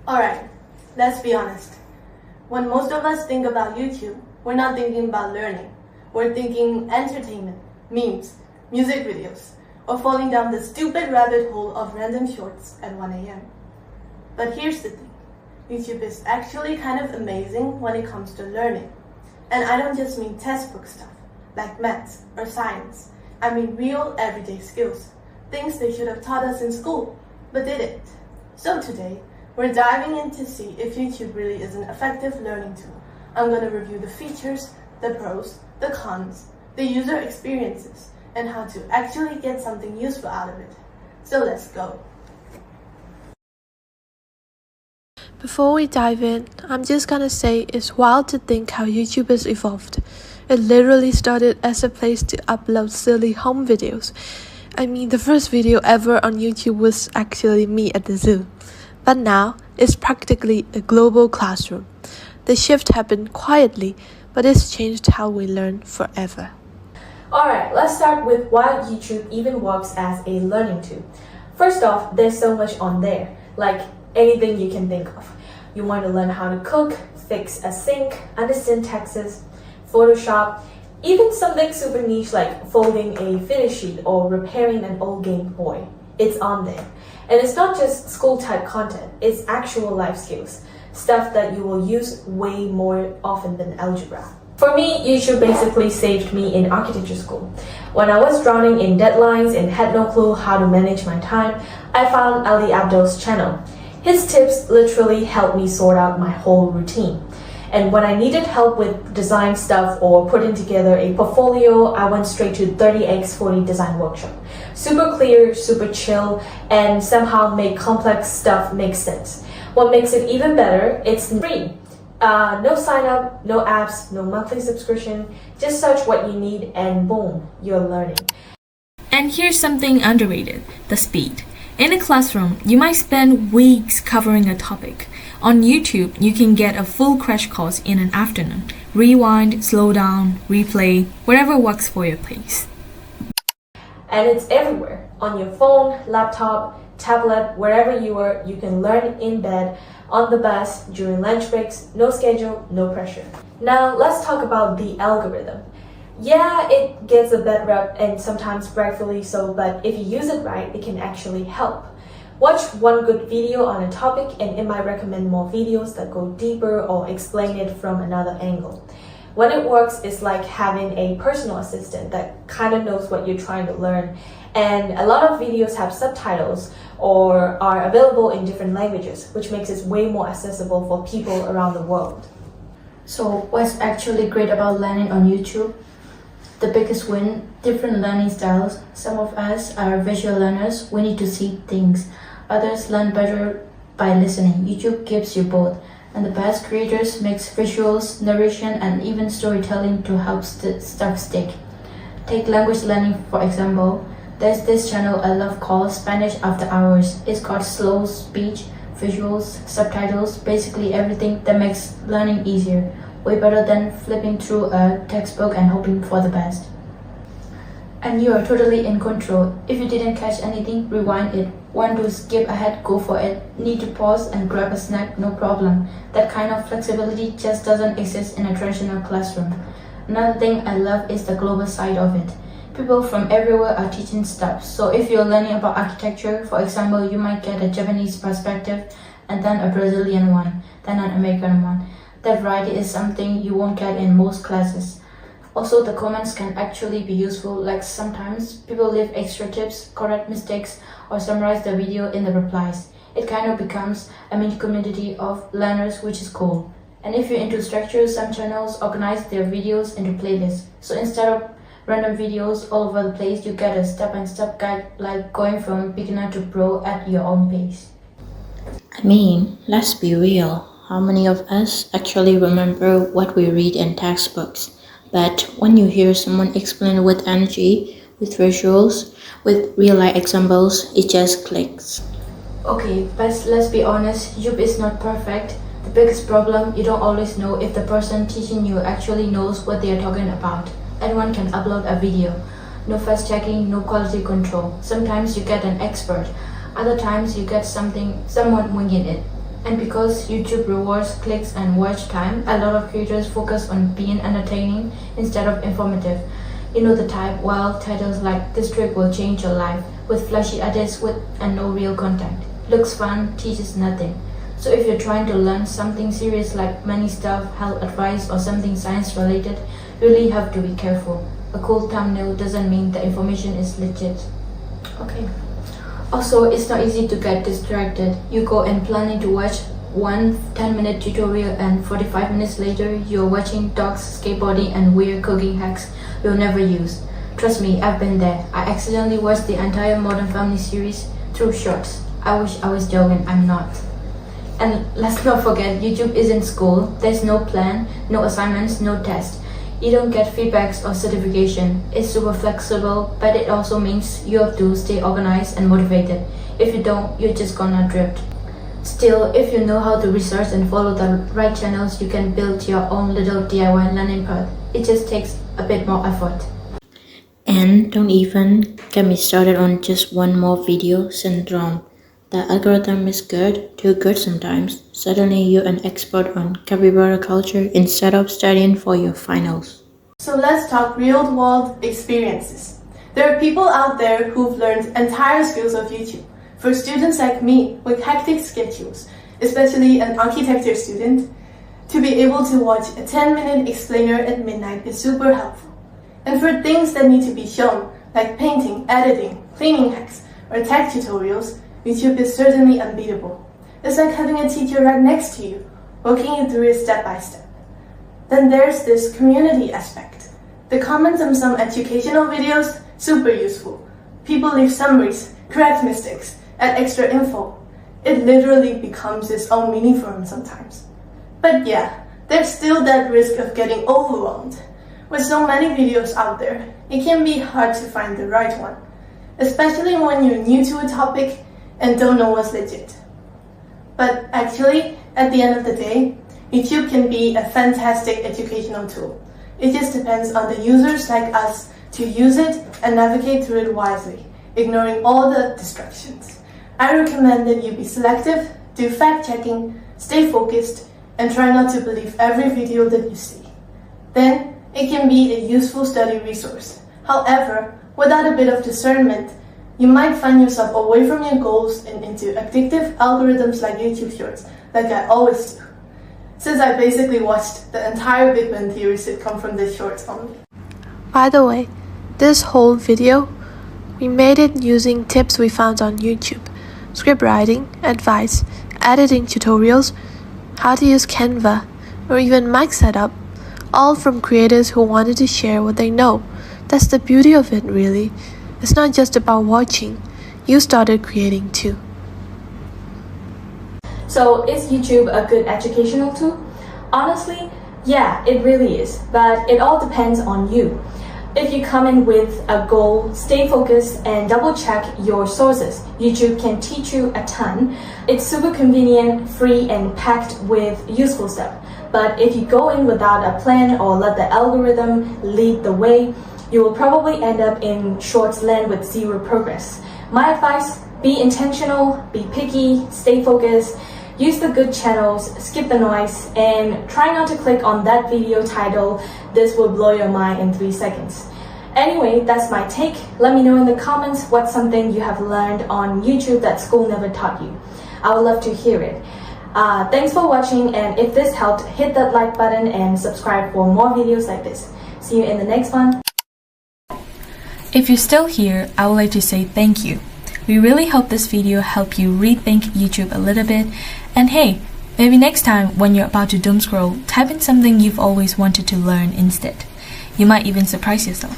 Alright, let's be honest. When most of us think about YouTube, we're not thinking about learning. We're thinking entertainment, memes, music videos, or falling down the stupid rabbit hole of random shorts at 1 a.m. But here's the thing. YouTube is actually kind of amazing when it comes to learning. And I don't just mean textbook stuff, like maths or science. I mean real everyday skills, things they should have taught us in school, but didn't. So today, we're diving in to see if YouTube really is an effective learning tool. I'm going to review the features, the pros, the cons, the user experiences, and how to actually get something useful out of it. So let's go. Before we dive in, I'm just gonna say it's wild to think how YouTube has evolved. It literally started as a place to upload silly home videos. I mean, the first video ever on YouTube was actually me at the zoo. But now, it's practically a global classroom. The shift happened quietly, but it's changed how we learn forever. Alright, let's start with why YouTube even works as a learning tool. First off, there's so much on there, like anything you can think of. You want to learn how to cook, fix a sink, understand taxes, Photoshop, even something super niche like folding a finish sheet or repairing an old Game Boy. It's on there. And it's not just school type content, it's actual life skills, stuff that you will use way more often than algebra. For me, YouTube basically saved me in architecture school. When I was drowning in deadlines and had no clue how to manage my time, I found Ali Abdul's channel. His tips literally helped me sort out my whole routine. And when I needed help with design stuff or putting together a portfolio, I went straight to 30x40 design workshop. Super clear, super chill, and somehow make complex stuff make sense. What makes it even better, it's free. No sign up, no apps, no monthly subscription. Just search what you need and boom, you're learning. And here's something underrated, the speed. In a classroom, you might spend weeks covering a topic. On YouTube, you can get a full crash course in an afternoon. Rewind, slow down, replay, whatever works for your pace. And it's everywhere. On your phone, laptop, tablet, wherever you are, you can learn in bed, on the bus, during lunch breaks, no schedule, no pressure. Now let's talk about the algorithm. Yeah, it gets a bad rep and sometimes rightfully so, but if you use it right, it can actually help. Watch one good video on a topic and it might recommend more videos that go deeper or explain it from another angle. When it works, it's like having a personal assistant that kind of knows what you're trying to learn. And a lot of videos have subtitles or are available in different languages, which makes it way more accessible for people around the world. So what's actually great about learning on YouTube? The biggest win, different learning styles. Some of us are visual learners, we need to see things. Others learn better by listening. YouTube gives you both. And the best creators mix visuals, narration, and even storytelling to help stuff stick. Take language learning for example. There's this channel I love called Spanish After Hours. It's got slow speech, visuals, subtitles, basically everything that makes learning easier. Way better than flipping through a textbook and hoping for the best. And you are totally in control. If you didn't catch anything, rewind it. Want to skip ahead, go for it. Need to pause and grab a snack, no problem. That kind of flexibility just doesn't exist in a traditional classroom. Another thing I love is the global side of it. People from everywhere are teaching stuff. So if you're learning about architecture, for example, you might get a Japanese perspective and then a Brazilian one, then an American one. That variety is something you won't get in most classes. Also, the comments can actually be useful, like sometimes people leave extra tips, correct mistakes, or summarize the video in the replies. It kind of becomes a mini community of learners, which is cool. And if you're into structure, some channels organize their videos into playlists. So instead of random videos all over the place, you get a step-by-step guide, like going from beginner to pro at your own pace. I mean, let's be real. How many of us actually remember what we read in textbooks? But when you hear someone explain with energy, with visuals, with real-life examples, it just clicks. Okay, but let's be honest, YouTube is not perfect. The biggest problem, you don't always know if the person teaching you actually knows what they are talking about. Anyone can upload a video. No fast checking, no quality control. Sometimes you get an expert. Other times you get someone winging it. And because YouTube rewards clicks and watch time, a lot of creators focus on being entertaining instead of informative. You know the type, wild titles like "This trick will change your life," with flashy edits and no real content. Looks fun, teaches nothing. So if you're trying to learn something serious like money stuff, health advice, or something science related, you really have to be careful. A cool thumbnail doesn't mean the information is legit. Okay. Also, it's not easy to get distracted. You go in planning to watch one 10-minute tutorial and 45 minutes later, you're watching dogs, skateboarding, and weird cooking hacks you'll never use. Trust me, I've been there. I accidentally watched the entire Modern Family series through shorts. I wish I was joking, I'm not. And let's not forget, YouTube isn't school. There's no plan, no assignments, no tests. You don't get feedbacks or certification. It's super flexible, but it also means you have to stay organized and motivated. If you don't, you're just gonna drift. Still, if you know how to research and follow the right channels, you can build your own little DIY learning path. It just takes a bit more effort. And don't even get me started on just one more video syndrome. The algorithm is good, too good sometimes. Suddenly you're an expert on capybara culture instead of studying for your finals. So let's talk real-world experiences. There are people out there who've learned entire skills of YouTube. For students like me with hectic schedules, especially an architecture student, to be able to watch a 10-minute explainer at midnight is super helpful. And for things that need to be shown, like painting, editing, cleaning hacks, or tech tutorials, YouTube is certainly unbeatable. It's like having a teacher right next to you, walking you through it step by step. Then there's this community aspect. The comments on some educational videos, super useful. People leave summaries, correct mistakes, add extra info. It literally becomes its own mini forum sometimes. But yeah, there's still that risk of getting overwhelmed. With so many videos out there, it can be hard to find the right one, especially when you're new to a topic and don't know what's legit. But actually, at the end of the day, YouTube can be a fantastic educational tool. It just depends on the users like us to use it and navigate through it wisely, ignoring all the distractions. I recommend that you be selective, do fact-checking, stay focused, and try not to believe every video that you see. Then, it can be a useful study resource. However, without a bit of discernment, you might find yourself away from your goals and into addictive algorithms like YouTube Shorts, like I always do. Since I basically watched the entire Big Bang Theory sitcom from the shorts only. By the way, this whole video, we made it using tips we found on YouTube, script writing, advice, editing tutorials, how to use Canva, or even mic setup, all from creators who wanted to share what they know. That's the beauty of it, really. It's not just about watching. You started creating too. So is YouTube a good educational tool? Honestly, yeah, it really is, but it all depends on you. If you come in with a goal, stay focused and double check your sources. YouTube can teach you a ton. It's super convenient, free, and packed with useful stuff. But if you go in without a plan or let the algorithm lead the way, you will probably end up in shorts land with zero progress. My advice, be intentional, be picky, stay focused, use the good channels, skip the noise, and try not to click on that video title. This will blow your mind in 3 seconds. Anyway, that's my take. Let me know in the comments what's something you have learned on YouTube that school never taught you. I would love to hear it. Thanks for watching, and if this helped, hit that like button and subscribe for more videos like this. See you in the next one. If you're still here, I would like to say thank you. We really hope this video helped you rethink YouTube a little bit. And hey, maybe next time when you're about to doom scroll, type in something you've always wanted to learn instead. You might even surprise yourself.